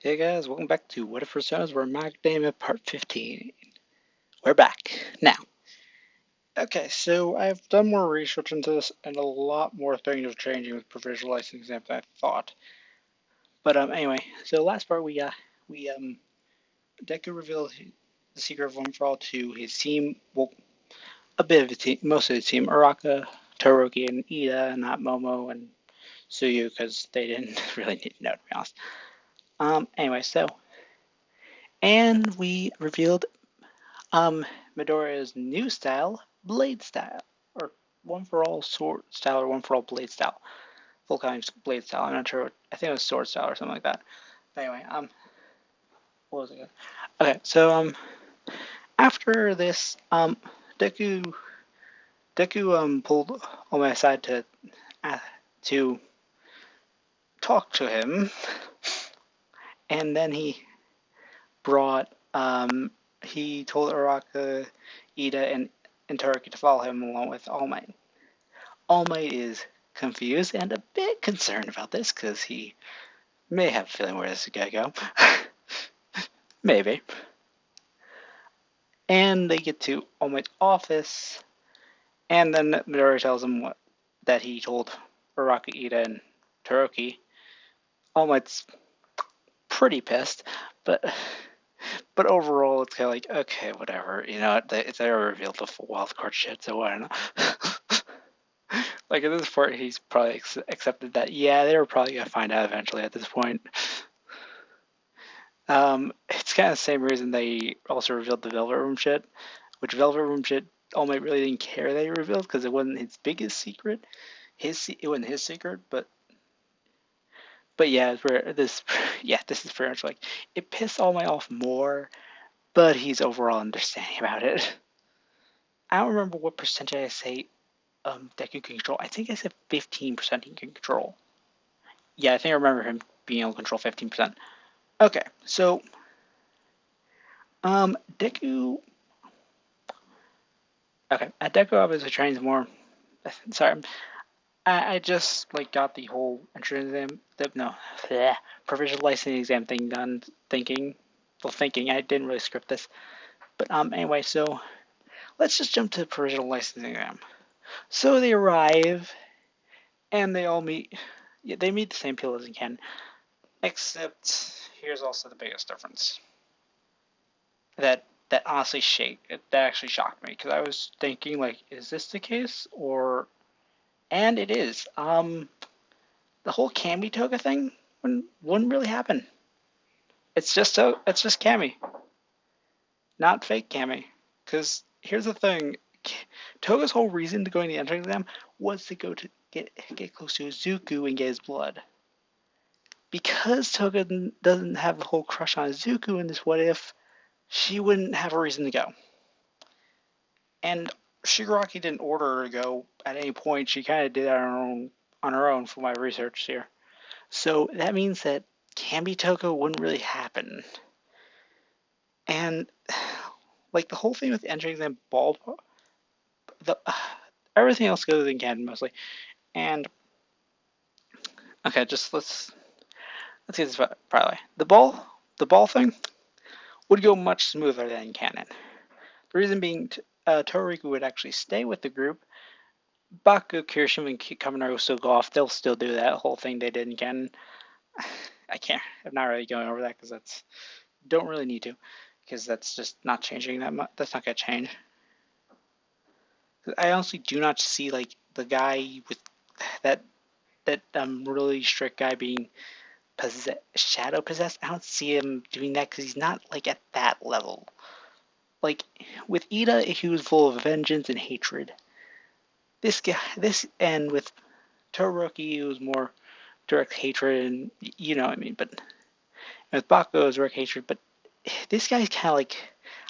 Hey guys, welcome back to What If Personas. We're Macadamia Part 15. We're back. Now, okay, so I've done more research into this and a lot more things are changing with provisional license exam than I thought. But anyway, so last part we Deku revealed the secret of One for All to his team, well, a bit of the team, most of the team, Araka, Toroki, and Ida, not Momo and Suyu, because they didn't really need to know, to be honest. Anyway, and we revealed Midoriya's new style, blade style, or one for all sword style, or one for all blade style. Full kind of blade style. I'm not sure. I think it was sword style or something like that. But anyway, what was it? Okay, so after this, Deku pulled on my side uh, to talk to him, and then brought he told Araka, Ida, and Toroki to follow him along with All Might. All Might is confused and a bit concerned about this because he may have a feeling where this is gonna go. Maybe. And they get to All Might's office, and then Midori tells him that he told Araka, Ida, and Toroki. All Might's pretty pissed, but overall it's kind of like, okay, whatever. You know, they revealed the full wild card shit, so I don't know. Like at this point, he's probably accepted that. Yeah, they were probably gonna find out eventually. At this point, it's kind of the same reason they also revealed the Velvet Room shit, which Velvet Room shit All Might really didn't care that he revealed because it wasn't his biggest secret. It wasn't his secret, but yeah, this is pretty much like it pissed All Might off more, but he's overall understanding about it. I don't remember what percentage I say Deku can control. I think I said 15% he can control. Yeah, I think I remember him being able to control 15%. Okay, so Deku. Okay, Deku obviously trains more. Sorry, I just like got the whole entrance exam. No, bleh, provisional licensing exam thing done. Thinking I didn't really script this, but anyway, so let's just jump to the provisional licensing exam. So they arrive and they all meet. Yeah, they meet the same people as in Ken, except here's also the biggest difference. That honestly that actually shocked me because I was thinking like, is this the case or? And it is. The whole Cammy Toga thing wouldn't really happen. It's just Cammy, not fake Cammy. Because here's the thing, Toga's whole reason to going to the entrance exam was to go to get close to Izuku and get his blood. Because Toga doesn't have the whole crush on Izuku in this what if, she wouldn't have a reason to go. And Shigaraki didn't order her to go at any point. She kind of did that on her own for my research here. So that means that Camby Toga wouldn't really happen. And like the whole thing with entering the ball, the everything else goes in canon mostly. And okay, just let's get this probably the ball thing would go much smoother than in canon. The reason being, Toriku would actually stay with the group. Baku, Kirishima, and Kaminari will still go off. They'll still do that whole thing they did in canon. I can't. I'm not really going over that because that's don't really need to, because that's just not changing that much. That's not gonna change. I honestly do not see like the guy with that really strict guy being shadow possessed. I don't see him doing that because he's not like at that level. Like with Ida, he was full of vengeance and hatred. And with Todoroki, it was more direct hatred, and you know what I mean. But with Bakugo, it was direct hatred. But this guy's kind of like,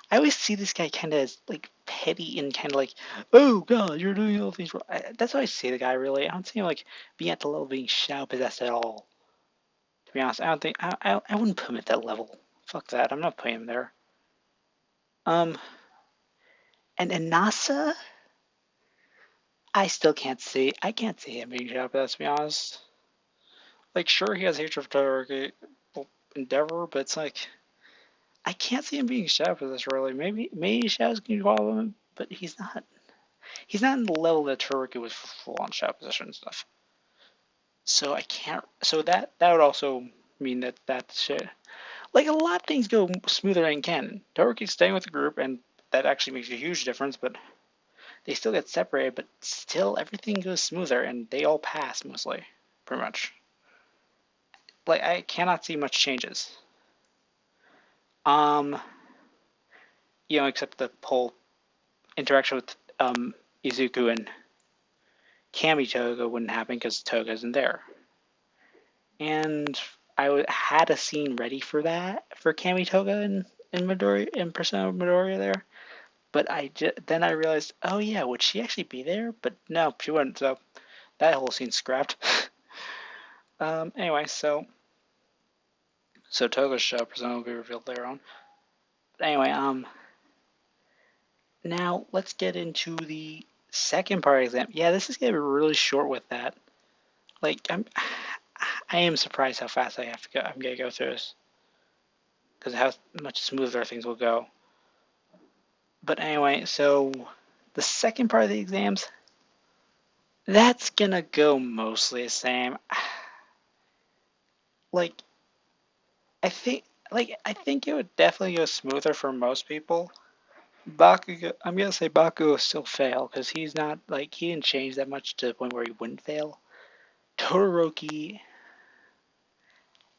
I always see this guy kind of as like petty and kind of like, oh god, you're doing all things wrong. That's how I see the guy. Really, I don't see him like being at the level of being shadow possessed at all. To be honest, I don't think I wouldn't put him at that level. Fuck that. I'm not putting him there. Um, and Nasa, I still can't see. I can't see him being shadow possessed. To be honest, like sure he has hatred for Todoroki. Well, Endeavor, but it's like I can't see him being Shadow for this really. Maybe Shadow's gonna follow him, but he's not. He's not in the level that Turiku was for full on Shadow position and stuff. So I can't. So that would also mean that shit. Like a lot of things go smoother than canon. Toriku's staying with the group, and that actually makes a huge difference. But they still get separated, but still everything goes smoother, and they all pass mostly, pretty much. Like I cannot see much changes. Um, except the whole interaction with Izuku and Kami Toga wouldn't happen because Toga isn't there. And had a scene ready for that for Kami Toga and Midoriya and Persona Midoriya there, but then I realized, oh yeah, would she actually be there? But no, she wouldn't. So that whole scene's scrapped. Anyway, so Toga's show Persona will be revealed later on. But anyway, now let's get into the second part exam. Yeah, this is gonna be really short with that. Like I am surprised how fast I have to go. I'm gonna go through this because how much smoother things will go. But anyway, so the second part of the exams, that's gonna go mostly the same. Like I think it would definitely go smoother for most people. I'm gonna say Baku will still fail because he's not like he didn't change that much to the point where he wouldn't fail. Todoroki,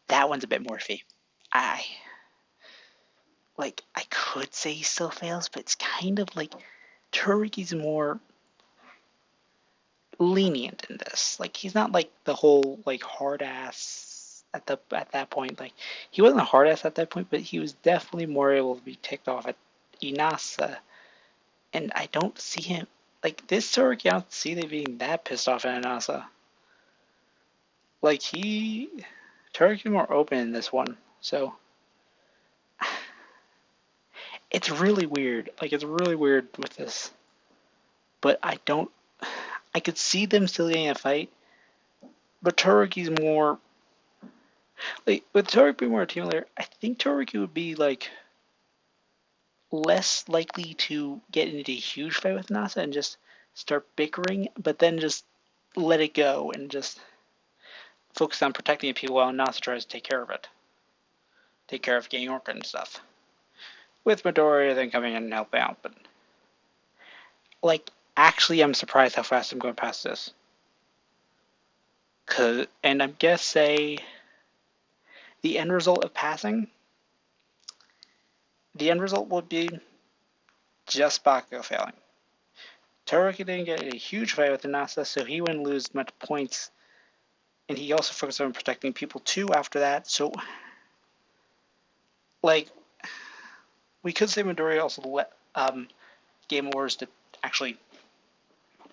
that one's a bit more iffy. I I could say he still fails, but it's kind of like Todoroki's more lenient in this. Like he's not like the whole like hard ass at that point. Like he wasn't a hard ass at that point, but he was definitely more able to be ticked off at Inasa. And I don't see him like this Todoroki. I don't see them being that pissed off at Inasa. Like Todoroki's more open in this one, so it's really weird. Like it's really weird with this, but I don't. I could see them still getting a fight, but Todoroki's more like with Todoroki being more a team leader. I think Todoroki would be like less likely to get into a huge fight with Nasa and just start bickering, but then just let it go and just focus on protecting the people while Nasa tries to take care of it, take care of getting Orca and stuff. With Midoriya then coming in and helping out, but like actually, I'm surprised how fast I'm going past this. And I'm gonna say the end result of passing, the end result would be just Bakugo failing. Todoroki didn't get a huge fight with Inasa, so he wouldn't lose much points. And he also focused on protecting people too after that. So, like, we could say Midoriya also let Game Wars to actually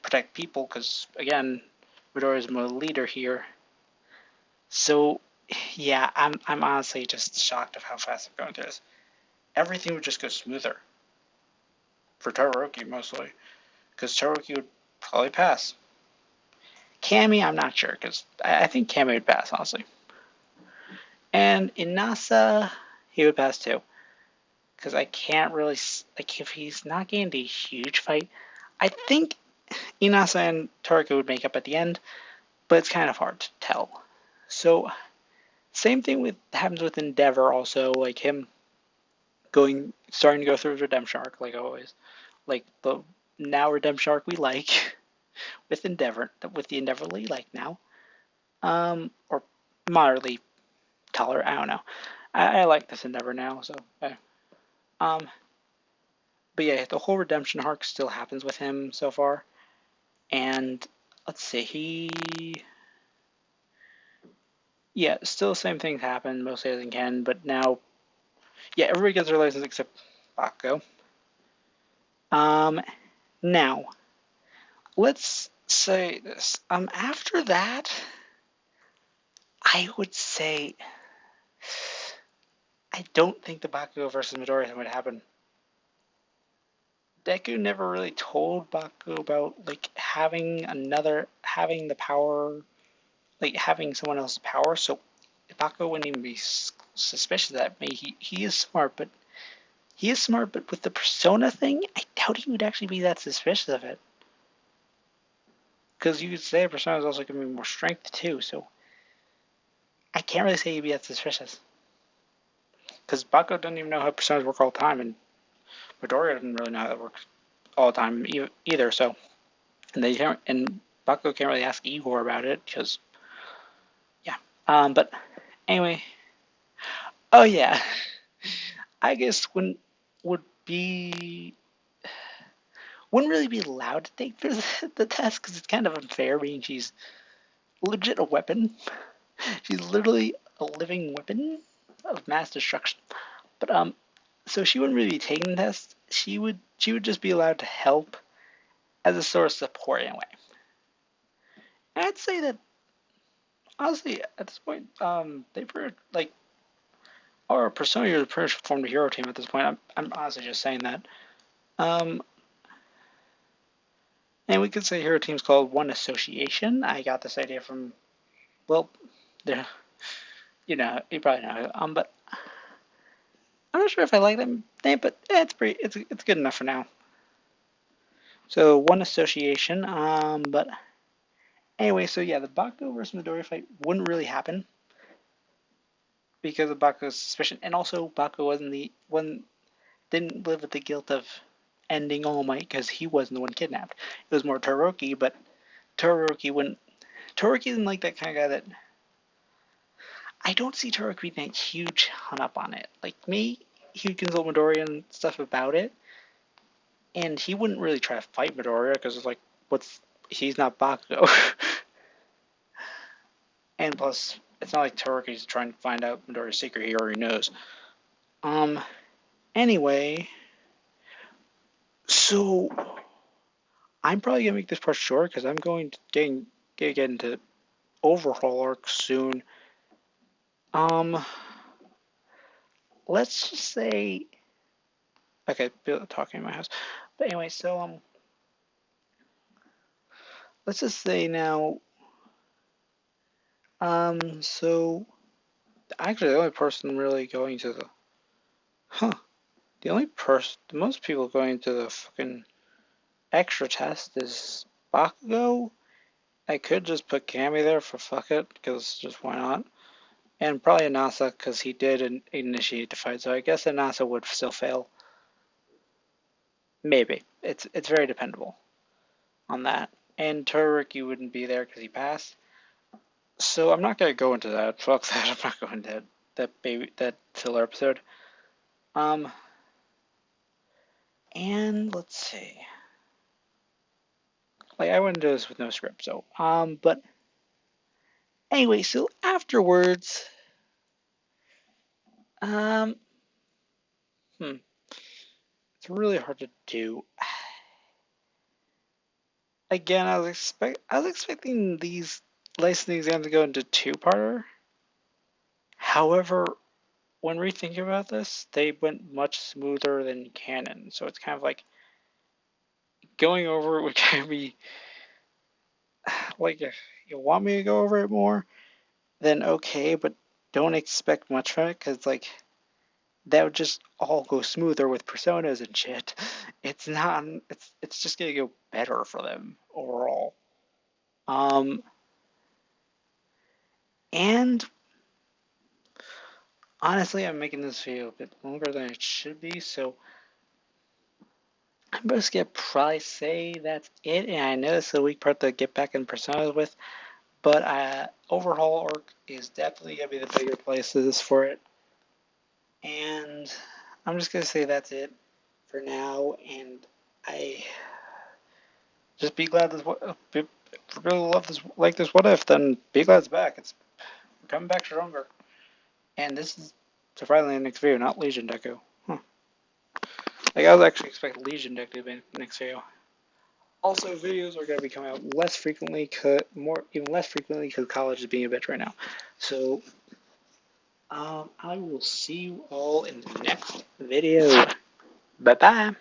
protect people, because again, Midoriya is more the leader here. So, yeah, I'm honestly just shocked of how fast I'm going through this. Everything would just go smoother for Todoroki mostly, because Todoroki would probably pass. Cammy, I'm not sure, because I think Cammy would pass, honestly. And Inasa, he would pass too. Because I can't really, like, if he's not getting a huge fight, I think Inasa and Todoroki would make up at the end, but it's kind of hard to tell. So, same thing happens with Endeavor also, like him starting to go through his redemption arc, like always. Like the now redemption arc we like with the Endeavor we like now. Or moderately tolerant, I don't know. I like this Endeavor now, so but yeah, the whole redemption arc still happens with him so far. And let's see, still the same things happen mostly as in Ken, but now everybody gets their license except Bakugo. Now, let's say this. After that, I would say I don't think the Bakugo versus Midoriya thing would happen. Deku never really told Bakugo about like having the power, like having someone else's power, so Bakugo wouldn't even be suspicious at me. He is smart, but with the persona thing, I doubt he would actually be that suspicious of it. Because you could say persona is also giving me more strength too, so I can't really say he'd be that suspicious. Because Bakugo doesn't even know how personas work all the time, and Midoriya doesn't really know how that works all the time either. So, and Bakugo can't really ask Igor about it because, yeah. But anyway, oh yeah, I guess would be wouldn't really be allowed to take the test because it's kind of unfair, being she's legit a weapon. She's literally a living weapon of mass destruction. But so she wouldn't really be taking the test. She would just be allowed to help as a sort of support in a way. And I'd say that honestly, at this point, they pretty like our Persona is pretty much formed a hero team at this point. I'm honestly just saying that. Um, and we could say hero team's called One Association. I got this idea from, well, there, you probably know. But I'm not sure if I like that name, but it's good enough for now. So One Association. But anyway, so yeah, the Bakugo versus Midoriya fight wouldn't really happen because of Bakugo's suspicion, and also Bakugo wasn't the one didn't live with the guilt of ending All Might because he wasn't the one kidnapped. It was more Todoroki, but Todoroki wouldn't. Todoroki isn't like that kind of guy that. I don't see Todoroki being that huge hung up on it. Like me, he would consult Midoriya and stuff about it, and he wouldn't really try to fight Midoriya because it's like, he's not Bakugo. And plus, it's not like Todoroki's trying to find out Midoriya's secret. He already knows. Anyway, so I'm probably gonna make this part short because I'm going to get into overhaul arc soon. Let's just say, okay, talking in my house. But anyway, so let's just say now, so actually the only person really going to the most people going to the fucking extra test is Bakugo. I could just put Cammy there for fuck it, because just why not? And probably Anasa, because he did initiate the fight, so I guess Anasa would still fail. Maybe. It's very dependable on that. And Todoroki wouldn't be there because he passed. So I'm not gonna go into that. Fuck that. I'm not going to that filler episode. And let's see. Like I wouldn't do this with no script, so but anyway, so afterwards, um, it's really hard to do. Again, I was expecting these licensing exams to go into two-parter. However, when rethinking about this, they went much smoother than canon. So it's kind of like going over it would kind of be like if you want me to go over it more, then okay, but don't expect much from it because like that would just all go smoother with personas and shit. It's not. It's just gonna go better for them overall. And honestly, I'm making this video a bit longer than it should be, so I'm just gonna probably say that's it. And I know it's a weak part to get back in personas with, but overhaul arc is definitely gonna be the bigger places for it. And I'm just gonna say that's it for now. And I just be glad this. If you really love this, like this, what if? Then be glad it's back. It's coming back stronger. And this is surprisingly the next video, not Legion Deku. Like I was actually expecting Legion Deku to be the next video. Also, videos are going to be coming out less frequently, even less frequently, because college is being a bitch right now. So, I will see you all in the next video. Bye bye.